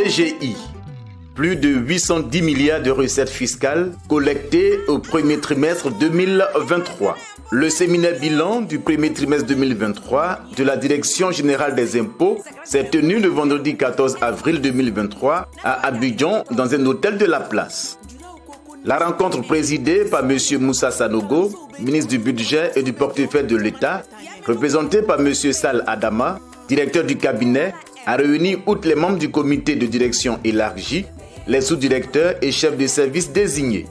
DGI. Plus de 810 milliards de recettes fiscales collectées au premier trimestre 2023. Le séminaire bilan du premier trimestre 2023 de la Direction générale des impôts s'est tenu le vendredi 14 avril 2023 à Abidjan dans un hôtel de la place. La rencontre présidée par M. Moussa Sanogo, ministre du Budget et du Portefeuille de l'État, représentée par M. Sall Adama, directeur du cabinet, a réuni outre les membres du comité de direction élargi, les sous-directeurs et chefs de service désignés.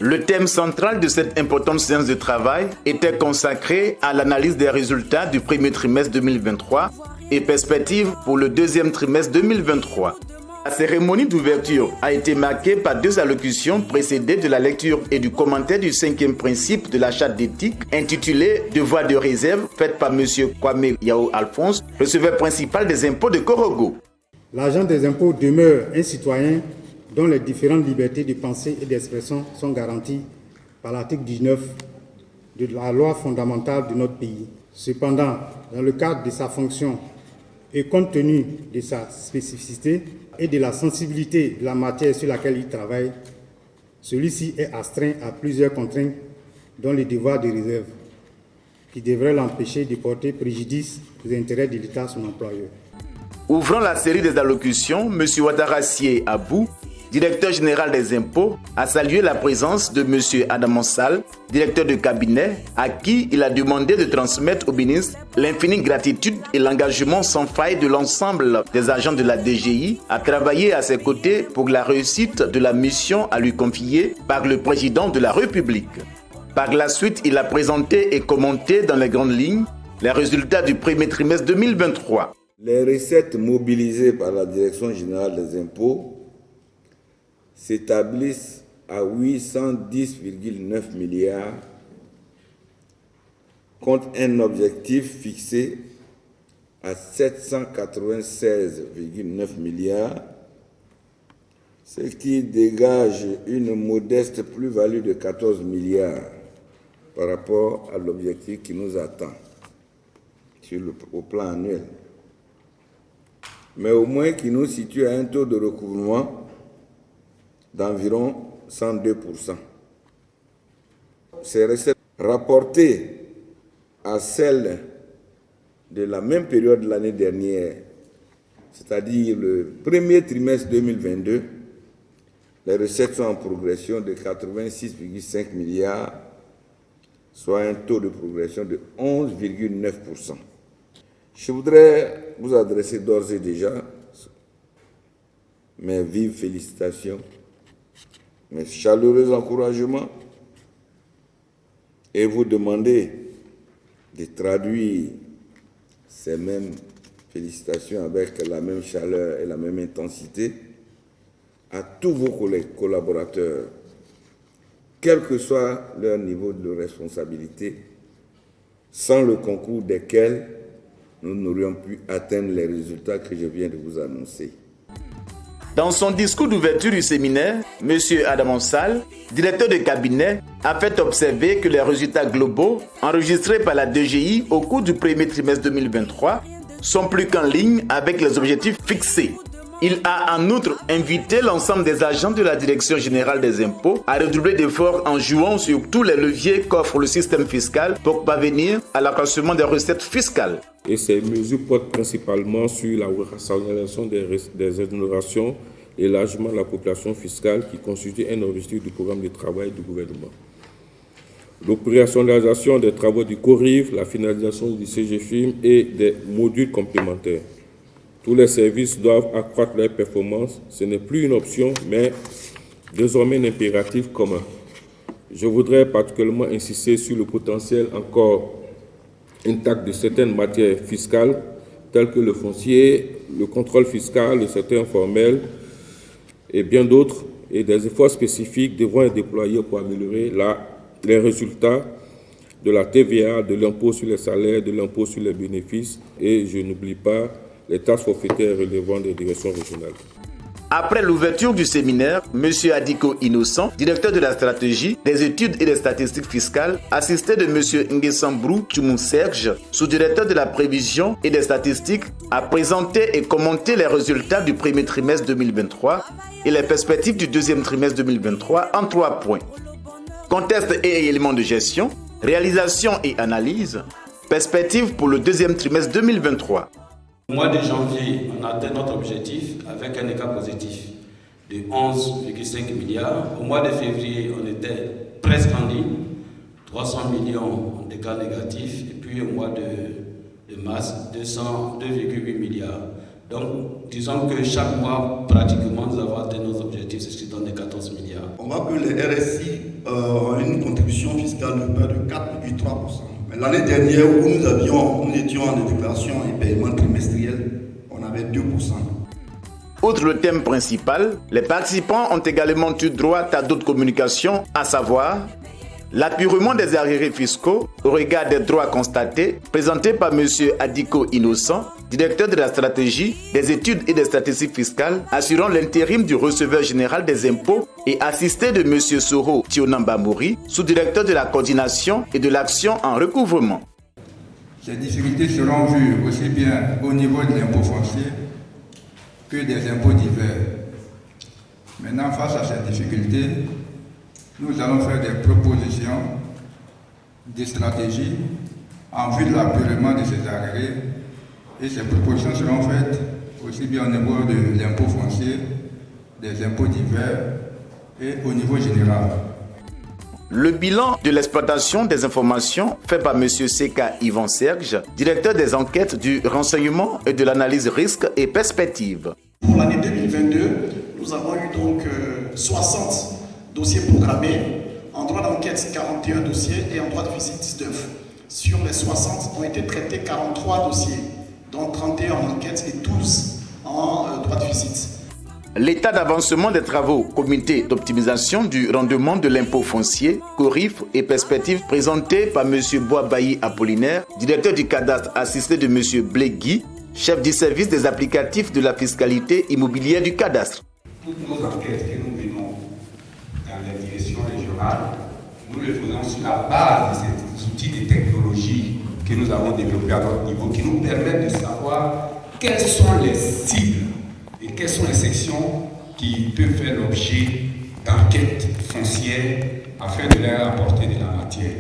Le thème central de cette importante séance de travail était consacré à l'analyse des résultats du premier trimestre 2023 et perspectives pour le deuxième trimestre 2023. La cérémonie d'ouverture a été marquée par deux allocutions précédées de la lecture et du commentaire du 5e principe de la charte d'éthique intitulé « Devoir de réserve » faite par M. Kwame Yao Alphonse, receveur principal des impôts de Korogo. L'agent des impôts demeure un citoyen dont les différentes libertés de pensée et d'expression sont garanties par l'article 19 de la loi fondamentale de notre pays. Cependant, dans le cadre de sa fonction et compte tenu de sa spécificité et de la sensibilité de la matière sur laquelle il travaille, celui-ci est astreint à plusieurs contraintes, dont le devoir de réserve, qui devrait l'empêcher de porter préjudice aux intérêts de l'État, son employeur. Ouvrant la série des allocutions, M. Ouattara Abou, directeur général des impôts, a salué la présence de M. Adama Sall, directeur de cabinet, à qui il a demandé de transmettre au ministre l'infinie gratitude et l'engagement sans faille de l'ensemble des agents de la DGI à travailler à ses côtés pour la réussite de la mission à lui confier par le président de la République. Par la suite, il a présenté et commenté dans les grandes lignes les résultats du premier trimestre 2023. Les recettes mobilisées par la Direction générale des impôts s'établissent à 810,9 milliards contre un objectif fixé à 796,9 milliards, ce qui dégage une modeste plus-value de 14 milliards par rapport à l'objectif qui nous attend au plan annuel, mais au moins qui nous situe à un taux de recouvrement d'environ 102%. Ces recettes rapportées à celles de la même période de l'année dernière, c'est-à-dire le premier trimestre 2022, les recettes sont en progression de 86,5 milliards, soit un taux de progression de 11,9%. Je voudrais vous adresser d'ores et déjà mes vives félicitations, mes chaleureux encouragements et vous demander de traduire ces mêmes félicitations avec la même chaleur et la même intensité à tous vos collègues, collaborateurs, quel que soit leur niveau de responsabilité, sans le concours desquels nous n'aurions pu atteindre les résultats que je viens de vous annoncer. Dans son discours d'ouverture du séminaire, M. Adama Sall, directeur de cabinet, a fait observer que les résultats globaux enregistrés par la DGI au cours du premier trimestre 2023 sont plus qu'en ligne avec les objectifs fixés. Il a en outre invité l'ensemble des agents de la Direction générale des impôts à redoubler d'efforts en jouant sur tous les leviers qu'offre le système fiscal pour parvenir à l'accroissement des recettes fiscales. Et ces mesures portent principalement sur la rationalisation des exonérations et l'élargissement de la population fiscale qui constitue un objectif du programme de travail du gouvernement. L'opérationnalisation des travaux du CORIF, la finalisation du CGFIM et des modules complémentaires. Tous les services doivent accroître leurs performances. Ce n'est plus une option, mais désormais un impératif commun. Je voudrais particulièrement insister sur le potentiel encore intact de certaines matières fiscales, telles que le foncier, le contrôle fiscal, le secteur informel et bien d'autres, et des efforts spécifiques devront être déployés pour améliorer les résultats de la TVA, de l'impôt sur les salaires, de l'impôt sur les bénéfices, et je n'oublie pas les taxes forfaitaires relevant des directions régionales. Après l'ouverture du séminaire, M. Adiko Innocent, directeur de la stratégie, des études et des statistiques fiscales, assisté de M. Nguessambrou Tchoumou Serge, sous-directeur de la prévision et des statistiques, a présenté et commenté les résultats du premier trimestre 2023 et les perspectives du deuxième trimestre 2023 en 3 points. Contexte et éléments de gestion, réalisation et analyse, perspectives pour le deuxième trimestre 2023. Au mois de janvier, on a atteint notre objectif avec un écart positif de 11,5 milliards. Au mois de février, on était presque en ligne, 300 millions d'écart négatif. Et puis au mois de mars, 2,8 milliards. Donc, disons que chaque mois, pratiquement, nous avons atteint nos objectifs, ce qui donne 14 milliards. On voit que les RSI ont une contribution fiscale de près de 4,3%. Mais l'année dernière, où nous étions en déclaration et paiement trimestriel, on avait 2%. Outre le thème principal, les participants ont également eu droit à d'autres communications, à savoir l'apurement des arriérés fiscaux au regard des droits constatés, présenté par M. Adiko Innocent, directeur de la stratégie, des études et des statistiques fiscales, assurant l'intérim du receveur général des impôts et assisté de M. Soro Tionambamouri, sous-directeur de la coordination et de l'action en recouvrement. Ces difficultés seront vues aussi bien au niveau de l'impôt foncier que des impôts divers. Maintenant, face à ces difficultés, nous allons faire des propositions, des stratégies en vue de l'apurement de ces arriérés. Et ces propositions seront faites aussi bien au niveau de l'impôt foncier, des impôts divers et au niveau général. Le bilan de l'exploitation des informations fait par M. Seka Yvan Serge, directeur des enquêtes du renseignement et de l'analyse risque et perspectives. Pour l'année 2022, nous avons eu donc 60 dossiers programmés, en droit d'enquête 41 dossiers et en droit de visite 19. Sur les 60 ont été traités 43 dossiers, dont 31 en enquête et 12 en droit de visite. L'état d'avancement des travaux comité d'optimisation du rendement de l'impôt foncier, CORIF et perspectives présentés par M. Boabayi Apollinaire, directeur du cadastre assisté de M. Blégui, chef du service des applicatifs de la fiscalité immobilière du cadastre. Toutes nos enquêtes que nous menons dans les directions régionales, nous les faisons sur la base de ces outils de technologie que nous avons développés à notre niveau, qui nous permettent de savoir quelles sont les cibles et quelles sont les sections qui peuvent faire l'objet d'enquêtes foncières afin de leur apporter de la matière.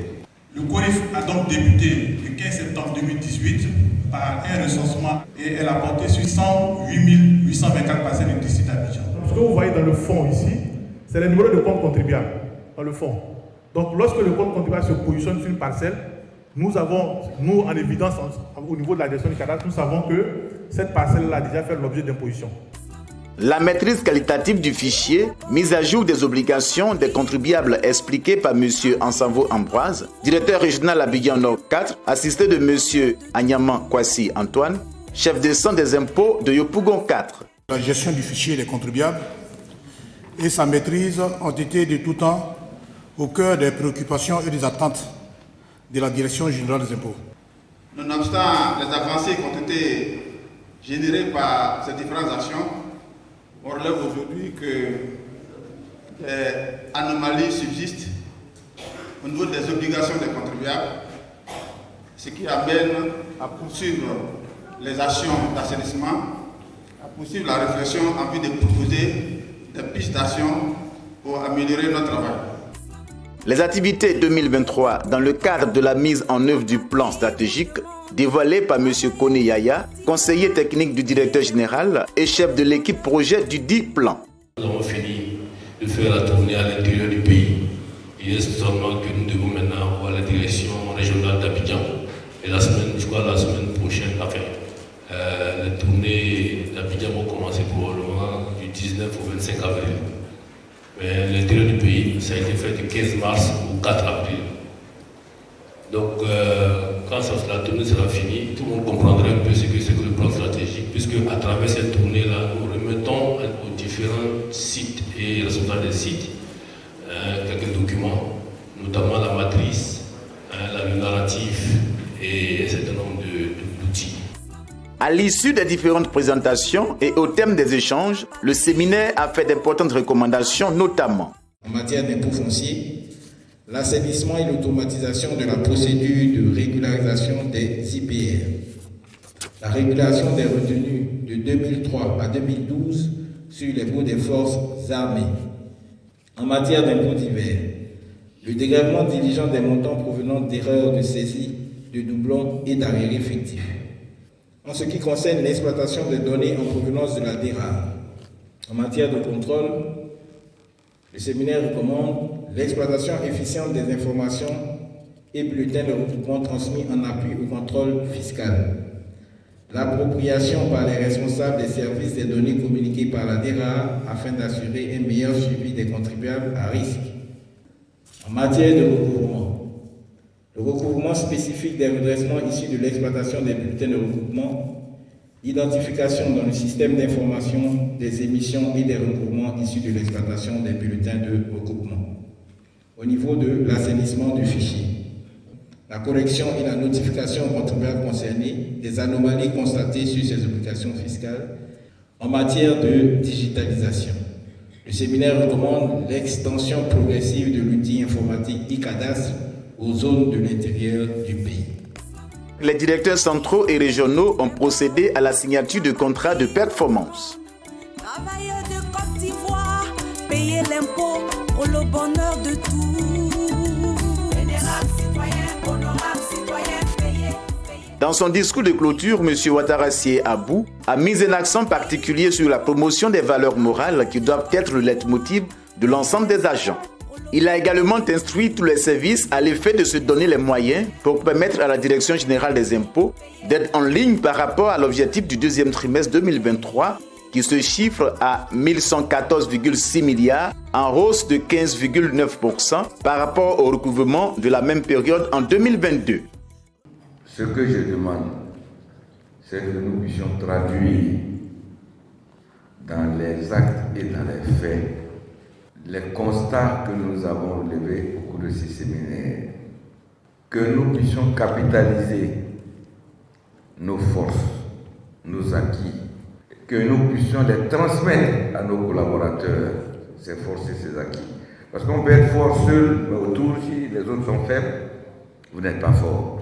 Le CORIF a donc débuté le 15 septembre 2018 par un recensement et elle a porté sur 108 824 parcelles du site d'Abidjan. Ce que vous voyez dans le fond ici, c'est le numéro de compte contribuable dans le fond. Donc lorsque le compte contribuable se positionne sur une parcelle, nous avons, en évidence, au niveau de la gestion du cadastre, nous savons que cette parcelle-là a déjà fait l'objet d'imposition. La maîtrise qualitative du fichier, mise à jour des obligations des contribuables expliquée par M. Ansanvo Ambroise, directeur régional Abidjan Nord 4, assisté de M. Agnaman Kwasi Antoine, chef de centre des impôts de Yopougon 4. La gestion du fichier des contribuables et sa maîtrise ont été de tout temps au cœur des préoccupations et des attentes de la Direction générale des impôts. Nonobstant les avancées qui ont été générées par ces différentes actions, on relève aujourd'hui que des anomalies subsistent au niveau des obligations des contribuables, ce qui amène à poursuivre les actions d'assainissement, à poursuivre la réflexion en vue de proposer des pistes d'action pour améliorer notre travail. Les activités 2023 dans le cadre de la mise en œuvre du plan stratégique dévoilé par M. Kone Yaya, conseiller technique du directeur général et chef de l'équipe projet du dit plan. Nous avons fini de faire la tournée à l'intérieur du pays. Il est seulement que nous devons maintenant voir la direction régionale d'Abidjan. Et la semaine prochaine, les tournées d'Abidjan vont commencer probablement du 19 au 25 avril. Mais l'intérieur du pays, ça a été fait du 15 mars au 4 avril. Donc, quand la tournée sera finie, tout le monde comprendra un peu ce que c'est que le plan stratégique, puisque à travers cette tournée-là, nous remettons aux différents sites et responsables des sites quelques documents, notamment la matrice, le narratif et un certain nombre d'outils. À l'issue des différentes présentations et au terme des échanges, le séminaire a fait d'importantes recommandations, notamment en matière d'impôts fonciers, l'assainissement et l'automatisation de la procédure de régularisation des IPR, la régulation des retenues de 2003 à 2012 sur les baux des forces armées. En matière d'impôts divers, le dégrèvement diligent des montants provenant d'erreurs de saisie, de doublons et d'arriérés fictifs. En ce qui concerne l'exploitation des données en provenance de la DERA, en matière de contrôle, le séminaire recommande l'exploitation efficiente des informations et bulletins de regroupement transmis en appui au contrôle fiscal, l'appropriation par les responsables des services des données communiquées par la DERA afin d'assurer un meilleur suivi des contribuables à risque. En matière de recouvrement, le recouvrement spécifique des redressements issus de l'exploitation des bulletins de recouvrement, identification dans le système d'information des émissions et des recouvrements issus de l'exploitation des bulletins de recouvrement. Au niveau de l'assainissement du fichier, la collection et la notification aux contribuables concernés des anomalies constatées sur ces obligations fiscales en matière de digitalisation. Le séminaire recommande l'extension progressive de l'outil informatique e-cadastre aux zones de l'intérieur du pays. Les directeurs centraux et régionaux ont procédé à la signature de contrats de performance. Travailleurs de Côte d'Ivoire, payer l'impôt pour le bonheur de tous. Vénérable citoyen, honorable citoyen, payez. Dans son discours de clôture, M. Ouattara Abou a mis un accent particulier sur la promotion des valeurs morales qui doivent être le leitmotiv de l'ensemble des agents. Il a également instruit tous les services à l'effet de se donner les moyens pour permettre à la Direction générale des impôts d'être en ligne par rapport à l'objectif du deuxième trimestre 2023 qui se chiffre à 1114,6 milliards, en hausse de 15,9% par rapport au recouvrement de la même période en 2022. Ce que je demande, c'est que nous puissions traduire dans les actes et dans les faits les constats que nous avons relevés au cours de ces séminaires, que nous puissions capitaliser nos forces, nos acquis, que nous puissions les transmettre à nos collaborateurs, ces forces et ces acquis. Parce qu'on peut être fort seul, mais autour, si les autres sont faibles, vous n'êtes pas fort.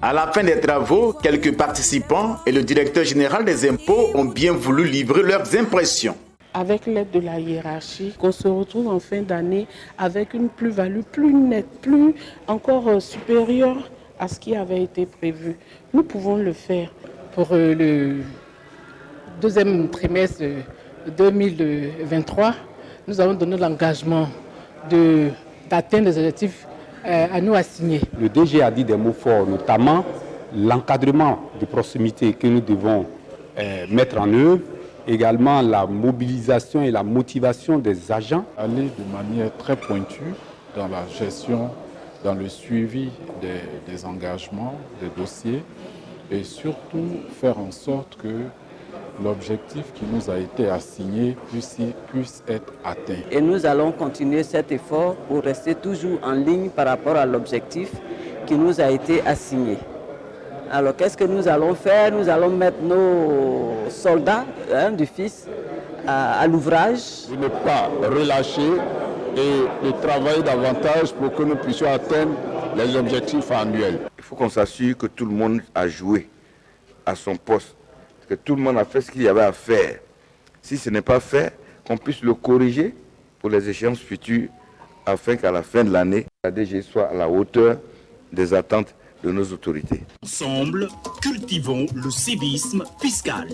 À la fin des travaux, quelques participants et le directeur général des impôts ont bien voulu livrer leurs impressions. Avec l'aide de la hiérarchie, qu'on se retrouve en fin d'année avec une plus-value plus nette, plus encore supérieure à ce qui avait été prévu. Nous pouvons le faire pour le deuxième trimestre 2023. Nous avons donné l'engagement d'atteindre les objectifs à nous assigner. Le DG a dit des mots forts, notamment l'encadrement de proximité que nous devons mettre en œuvre, également la mobilisation et la motivation des agents. Aller de manière très pointue dans la gestion, dans le suivi des engagements, des dossiers, et surtout faire en sorte que l'objectif qui nous a été assigné puisse être atteint. Et nous allons continuer cet effort pour rester toujours en ligne par rapport à l'objectif qui nous a été assigné. Alors qu'est-ce que nous allons faire? Nous allons mettre nos soldats du fils à l'ouvrage. Ne pas relâcher et travailler davantage pour que nous puissions atteindre les objectifs annuels. Il faut qu'on s'assure que tout le monde a joué à son poste, que tout le monde a fait ce qu'il y avait à faire. Si ce n'est pas fait, qu'on puisse le corriger pour les échéances futures, afin qu'à la fin de l'année, la DG soit à la hauteur des attentes de nos autorités. Ensemble, cultivons le civisme fiscal.